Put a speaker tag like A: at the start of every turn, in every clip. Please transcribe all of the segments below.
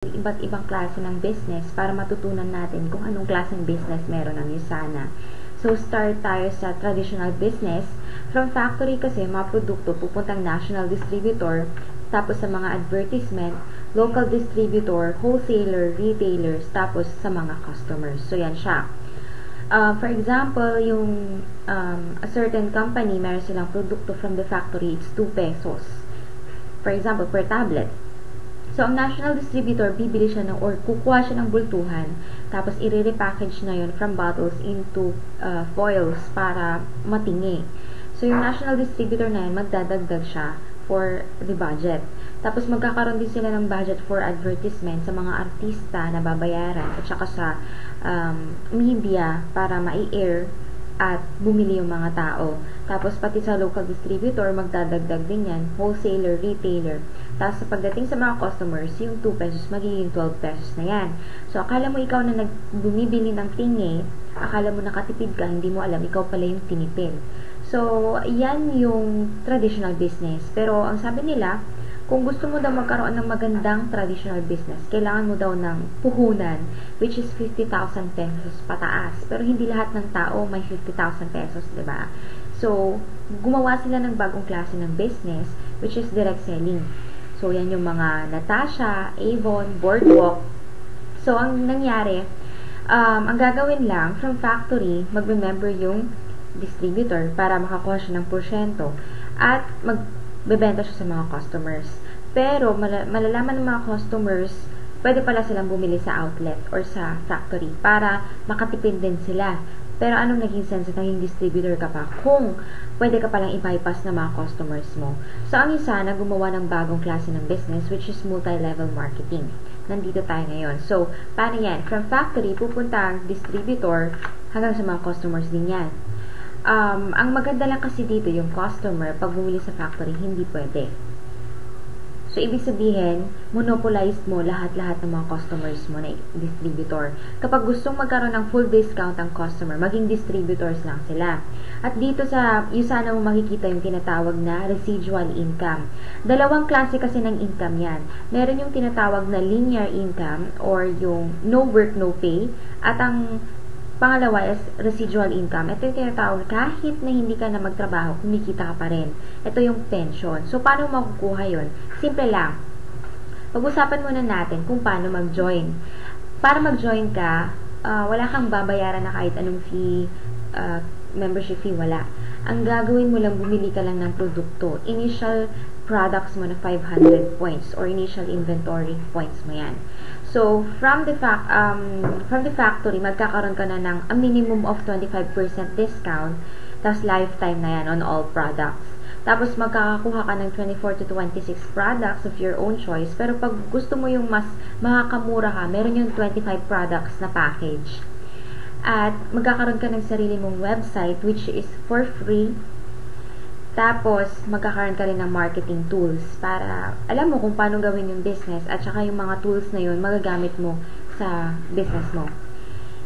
A: iba't ibang klase ng business para matutunan natin kung anong klaseng business meron ang USANA. So, start tayo sa traditional business. From factory kasi, mga produkto pupuntang national distributor, tapos sa mga advertisement, local distributor, wholesaler, retailers, tapos sa mga customers. So, yan siya. For example, yung a certain company, meron silang produkto from the factory, it's 2 pesos. For example, per tablet. So, ang national distributor, bibili siya or kukuha siya ng bultuhan, tapos i-repackage na yun from bottles into foils para matingi. So, yung national distributor na yun, magdadagdag siya for the budget. Tapos, magkakaroon din sila ng budget for advertisement sa mga artista na babayaran at saka sa media para mai-air at bumili yung mga tao. Tapos, pati sa local distributor, magdadagdag din yan, wholesaler, retailer. Tapos, pagdating sa mga customers, yung 2 pesos, magiging 12 pesos na yan. So, akala mo ikaw na bumibili ng tingi, akala mo nakatipid ka, hindi mo alam, ikaw pala yung tinipid. So, yan yung traditional business. Pero, ang sabi nila, kung gusto mo daw magkaroon ng magandang traditional business, kailangan mo daw ng puhunan, which is 50,000 pesos pataas. Pero hindi lahat ng tao may 50,000 pesos, diba? So, gumawa sila ng bagong klase ng business, which is direct selling. So, yan yung mga Natasha, Avon, Boardwalk. So, ang nangyari, ang gagawin lang, from factory, mag-remember yung distributor para makakuha siya ng porsyento at magbebenta siya sa mga customers. Pero, malalaman ng mga customers, pwede pala silang bumili sa outlet or sa factory para makatipid din sila. Pero anong naging sense at naging distributor ka pa kung pwede ka palang i-bypass na mga customers mo? So, ang isa na gumawa ng bagong klase ng business, which is multi-level marketing. Nandito tayo ngayon. So, paano yan? From factory, pupunta ang distributor hanggang sa mga customers din yan. Ang maganda lang kasi dito, yung customer, pag bumili sa factory, hindi pwede. So, ibig sabihin, monopolized mo lahat-lahat ng mga customers mo na distributor. Kapag gustong magkaroon ng full discount ang customer, maging distributors lang sila. At dito sa USANA mo makikita yung tinatawag na residual income. Dalawang klase kasi ng income yan. Meron yung tinatawag na linear income or yung no work, no pay. At ang pangalawa is residual income. Ito yung tinatawag kahit na hindi ka na magtrabaho, kumikita ka pa rin. Ito yung pension. So, paano makukuha yun? Simple lang. Pag-usapan muna natin kung paano mag-join. Para mag-join ka, wala kang babayaran na kahit anong fee, membership fee, wala. Ang gagawin mo lang, bumili ka lang ng produkto. Initial products mo na 500 points or initial inventory points mo yan. So, from the factory, magkakaroon ka na ng a minimum of 25% discount, tapos lifetime na yan on all products. Tapos, magkakakuha ka ng 24 to 26 products of your own choice, pero pag gusto mo yung mas makakamura ka, meron yung 25 products na package. At, magkakaroon ka ng sarili mong website, which is for free. Tapos, magkakaroon ka rin ng marketing tools para alam mo kung paano gawin yung business at saka yung mga tools na yun magagamit mo sa business mo.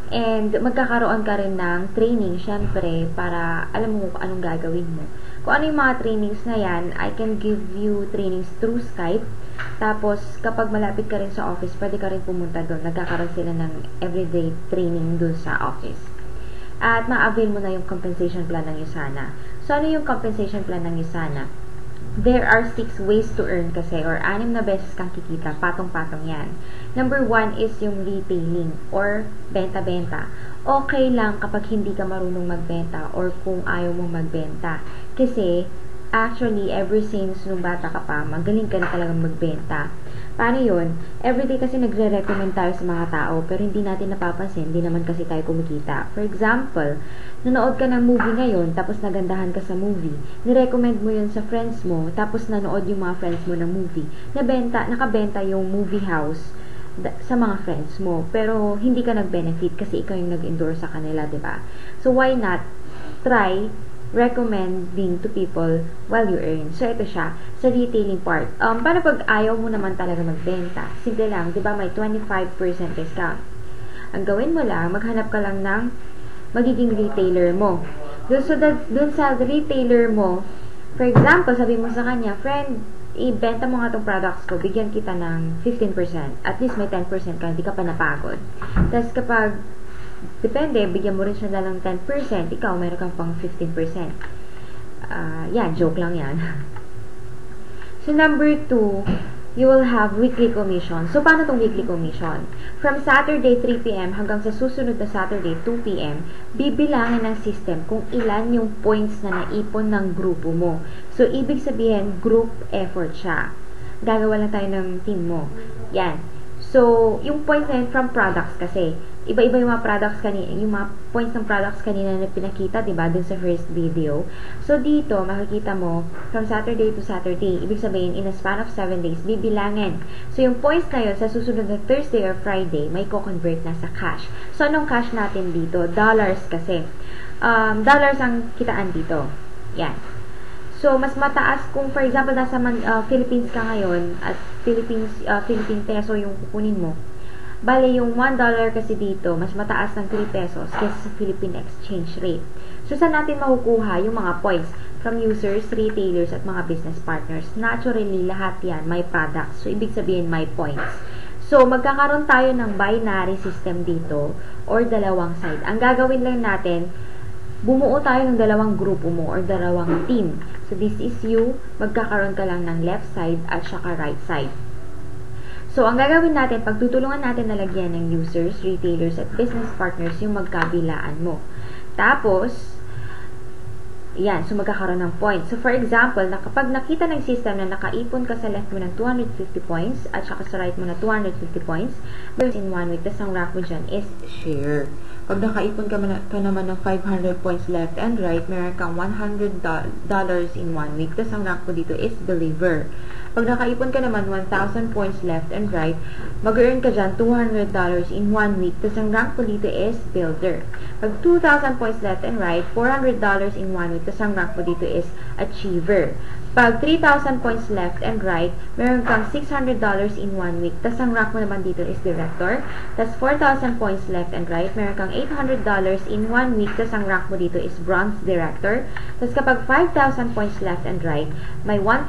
A: And, magkakaroon ka rin ng training, syempre, para alam mo kung anong gagawin mo. Kung ano yung mga trainings na yan, I can give you trainings through Skype. Tapos, kapag malapit ka rin sa office, pwede ka rin pumunta doon. Nagkakaroon sila ng everyday training doon sa office. At ma-avail mo na yung compensation plan ng USANA. So, ano yung compensation plan ng USANA? There are 6 ways to earn kasi or 6 na beses kang kikita. Patong-patong yan. Number 1 is yung retailing or benta-benta. Okay lang kapag hindi ka marunong magbenta or kung ayaw mong magbenta. Kasi, actually, ever since nung bata ka pa, magaling ka na talagang magbenta. Paano yun? Everyday kasi nagre-recommend tayo sa mga tao pero hindi natin napapansin, hindi naman kasi tayo kumikita. For example, nanood ka ng movie ngayon tapos nagandahan ka sa movie. Nirecommend mo yun sa friends mo tapos nanood yung mga friends mo ng movie. Nakabenta yung movie house sa mga friends mo pero hindi ka nag-benefit kasi ikaw yung nag-endorse sa kanila, diba? So, why not try recommending to people while you earn. So, ito siya, sa retailing part. Paano pag ayaw mo naman talaga magbenta? Simple lang, di ba may 25% discount? Ang gawin mo lang, maghanap ka lang ng magiging retailer mo. Dun sa retailer mo, for example, sabi mo sa kanya, friend, ibenta mo nga itong products ko, bigyan kita ng 15%. At least may 10% ka, hindi ka pa napagod. Tapos kapag, depende, bigyan mo rin siya ng 10%, ikaw meron kang pang 15%. Yan, joke lang yan. So, number 2, you will have weekly commission. So, paano itong weekly commission? From Saturday 3 p.m. hanggang sa susunod na Saturday 2 p.m., bibilangin ng system kung ilan yung points na naipon ng grupo mo. So, ibig sabihin, group effort siya. Gagawa lang tayo ng team mo. Yan. So, yung points na yun from products kasi. Iba-iba yung mga products kanina, yung mga points ng products kanina na pinakita, diba, dun sa first video. So, dito, makikita mo, from Saturday to Saturday, ibig sabihin, in a span of 7 days, bibilangin. So, yung points na yun, sa susunod na Thursday or Friday, may co-convert na sa cash. So, anong cash natin dito? Dollars kasi. Dollars ang kitaan dito. Yan. So, mas mataas kung, for example, nasa Philippines ka ngayon, at Philippine peso yung kukunin mo. Bale, yung $1 kasi dito, mas mataas ng 3 pesos kaysa sa Philippine exchange rate. So, saan natin makukuha yung mga points? From users, retailers, at mga business partners. Naturally, lahat yan may products. So, ibig sabihin may points. So, magkakaroon tayo ng binary system dito or dalawang side. Ang gagawin lang natin, bumuo tayo ng dalawang grupo mo or dalawang team. So, this is you. Magkakaroon ka lang ng left side at saka right side. So, ang gagawin natin, pagtutulungan natin na lagyan ng users, retailers, at business partners yung magkabilaan mo. Tapos, yan, so magkakaroon ng points. So, for example, kapag nakita ng system na nakaipon ka sa left mo ng 250 points at saka sa right mo na 250 points, in 1 week, tas ang rank mo dyan is share. Pag nakaipon ka naman ng 500 points left and right, meron kang $100 in 1 week, tas ang rank mo dito is deliver. Pag nakaipon ka naman 1,000 points left and right, mag-earn ka dyan $200 in 1 week. Tapos ang rank po dito is builder. Pag 2,000 points left and right, $400 in 1 week. Tapos ang rank po dito is achiever. Pag 3,000 points left and right, meron kang $600 in 1 week. Tapos ang rank mo naman dito is director. Tapos 4,000 points left and right, meron kang $800 in 1 week. Tapos ang rank mo dito is bronze director. Tapos kapag 5,000 points left and right, may $1,000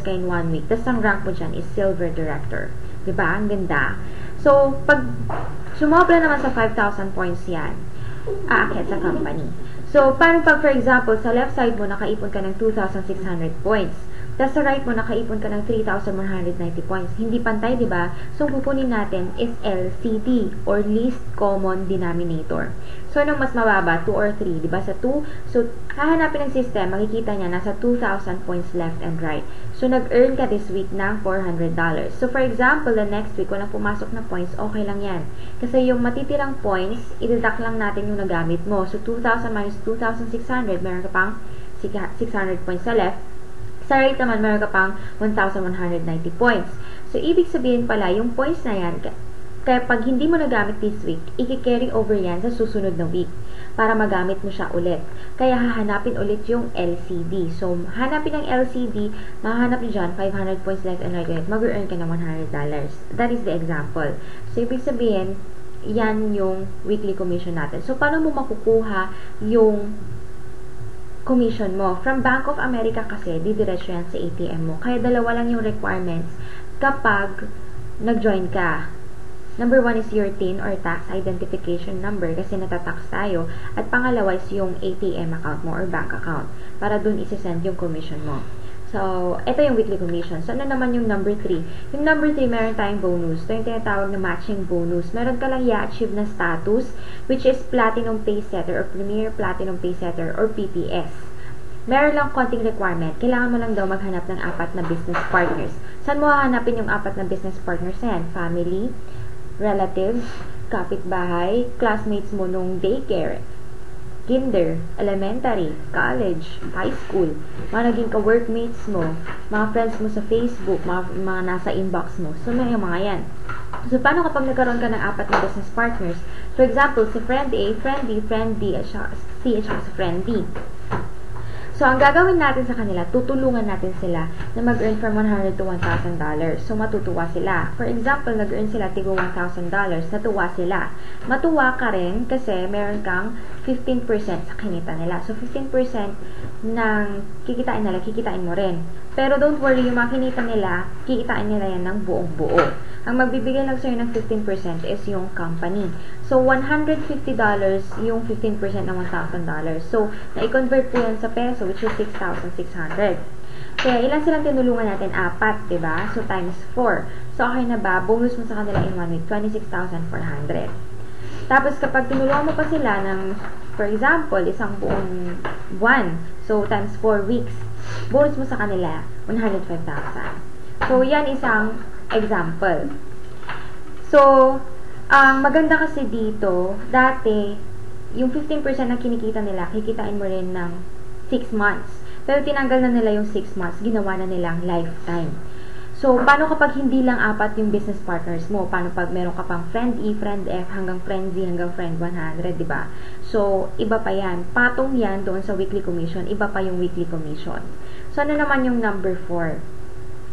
A: ka in 1 week. Tapos ang rank mo dyan is silver director. Diba? Ang ganda. So, pag sumobra naman sa 5,000 points yan, aakyat sa company. So, paano pag, for example, sa left side mo, nakaipon ka ng 2,600 points. Tapos sa right mo, nakaipon ka ng 3,190 points. Hindi pantay, di ba? So, pupunin natin is LCD or least common denominator. So, anong mas mababa? 2 or 3, di ba? Sa 2, so, hahanapin ng system, makikita niya, nasa 2,000 points left and right. So, nag-earn ka this week ng $400. So, for example, the next week, walang pumasok na points, okay lang yan. Kasi yung matitirang points, i-deduct lang natin yung nagamit mo. So, 2,000 minus 2,600, meron ka pang 600 points sa left. Sa right naman, meron ka pang 1,190 points. So, ibig sabihin pala, yung points na yan, kaya pag hindi mo nagamit this week, i-carry over yan sa susunod na week para magamit mo siya ulit. Kaya hahanapin ulit yung LCD. So, hanapin ang LCD, mahanap nyo dyan, 500 points left and right, mag-earn ka ng $100. That is the example. So, ibig sabihin, yan yung weekly commission natin. So, paano mo makukuha yung commission mo? From Bank of America kasi, didiretso yan sa ATM mo. Kaya dalawa lang yung requirements kapag nag-join ka. Number 1 is your TIN or tax identification number kasi natatax tayo. At pangalawa is yung ATM account mo or bank account para dun isi-send yung commission mo. So, ito yung weekly commission. So, ano naman yung number 3? Yung number 3, meron tayong bonus. Ito yung tinatawag na matching bonus. Meron ka lang i-achieve na status which is Platinum Paysetter or Premier Platinum Paysetter or PPS. Meron lang konting requirement. Kailangan mo lang daw maghanap ng 4 na business partners. Saan mo hahanapin yung 4 na business partners na yan? Family, relatives, kapitbahay, classmates mo nung daycare, kinder, elementary, college, high school, mga naging ka-workmates mo, mga friends mo sa Facebook, mga nasa inbox mo. So, may mga yan. So, paano kapag nagkaroon ka ng 4 na business partners? For example, si friend A, friend B, friend D, at C, at si friend D. So, ang gagawin natin sa kanila, tutulungan natin sila na mag-earn from $100 to $1,000. So, matutuwa sila. For example, nag-earn sila tigo $1,000, natuwa sila. Matuwa ka rin kasi meron kang 15% sa kinita nila. So, 15% ng kikitain nila, kikitain mo rin. Pero don't worry, yung makinita nila, kikitain nila yan ng buong buo. Ang magbibigay lang sa'yo ng 15% is yung company. So, $150 yung 15% ng $1,000. So, na-convert po yan sa peso, which is 6,600. Kaya, ilan silang tinulungan natin? 4, diba? So, times 4. So, okay na ba? Bonus mo sa kanila in 1 week, 26,400. Tapos, kapag tinulungan mo pa sila ng, for example, isang buong buwan, so, times 4 weeks, bonus mo sa kanila, 105,000. So, yan isang example. So, ang maganda kasi dito, dati, yung 15% na kinikita nila, kikitain mo rin ng 6 months. Pero tinanggal na nila yung 6 months, ginawa na nilang lifetime. So, paano kapag hindi lang 4 yung business partners mo? Paano pag meron ka pang friend E, friend F, hanggang friend Z, hanggang friend 100, diba? So, iba pa yan. Patong yan doon sa weekly commission, iba pa yung weekly commission. So, ano naman yung number 4?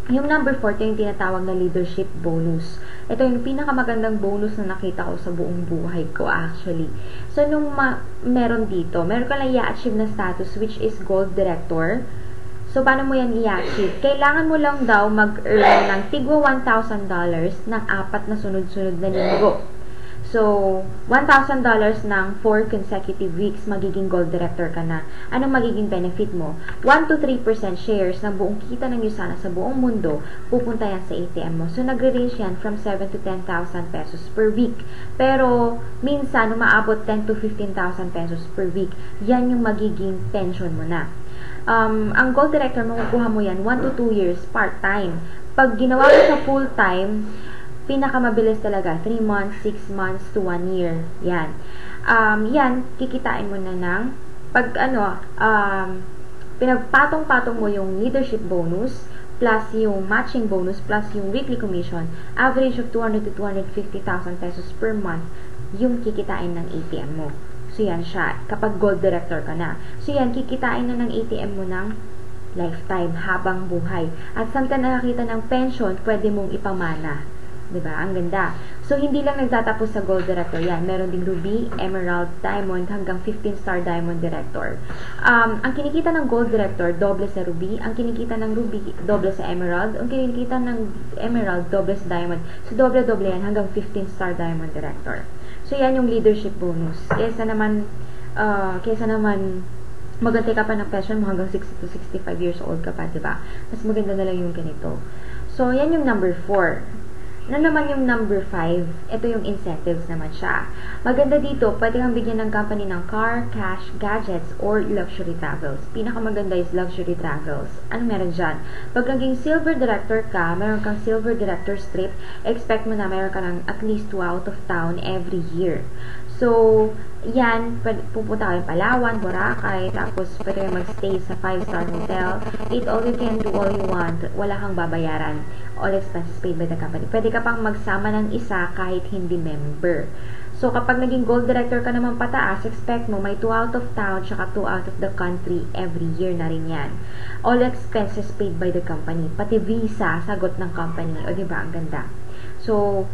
A: Yung number 4, ito yung tinatawag na leadership bonus. Ito yung pinakamagandang bonus na nakita ko sa buong buhay ko actually. So, nung meron dito, meron ka lang i-achieve na status which is gold director. So, paano mo yan i-achieve? Kailangan mo lang daw mag-earn ng tigwa $1,000 ng 4 na sunod-sunod na linggo. So, $1,000 ng 4 consecutive weeks, magiging gold director ka na. Anong magiging benefit mo? 1 to 3% shares ng buong kita ng USANA sa buong mundo, pupunta yan sa ATM mo. So, nagre-range yan from 7 to 10,000 pesos per week. Pero, minsan, umaabot 10 to 15,000 pesos per week. Yan yung magiging pension mo na. Ang gold director, makukuha mo yan 1 to 2 years part-time. Pag ginawa mo sa full-time, pinakamabilis talaga, 3 months, 6 months to 1 year. Yan. Yan, kikitain mo na ng, pinagpatong-patong mo yung leadership bonus, plus yung matching bonus, plus yung weekly commission, average of 200 to 250,000 pesos per month, yung kikitain ng ATM mo. So, yan siya. Kapag gold director ka na. So, yan, kikitain na ng ATM mo ng lifetime, habang buhay. At saan ka nakakita ng pension, pwede mong ipamana. Diba? Ang ganda. So, hindi lang nagtatapos sa gold director yan. Meron ding ruby, emerald, diamond, hanggang 15-star diamond director. Ang kinikita ng gold director, doble sa ruby. Ang kinikita ng ruby, doble sa emerald. Ang kinikita ng emerald, doble sa diamond. So, doble-doble yan hanggang 15-star diamond director. So, yan yung leadership bonus. Kesa naman magantay ka pa ng pension mo hanggang 60 to 65 years old ka pa, diba? Mas maganda na lang yung ganito. So, yan yung number 4. Ano naman yung number 5? Ito yung incentives naman siya. Maganda dito, pwede kang bigyan ng company ng car, cash, gadgets, or luxury travels. Pinakamaganda is luxury travels. Ano meron dyan? Pag naging silver director ka, meron kang silver director strip, expect mo na meron ka ng at least 2 out of town every year. So, yan, pupunta kayo Palawan, Boracay, tapos pwede kayo mag-stay sa 5-star hotel. Eat all you can, do all you want. Wala kang babayaran. All expenses paid by the company. Pwede ka pang magsama ng isa kahit hindi member. So, kapag naging gold director ka naman pataas, expect mo may 2 out of town, tsaka 2 out of the country every year na rin yan. All expenses paid by the company. Pati visa, sagot ng company. O, diba? Ang ganda. So,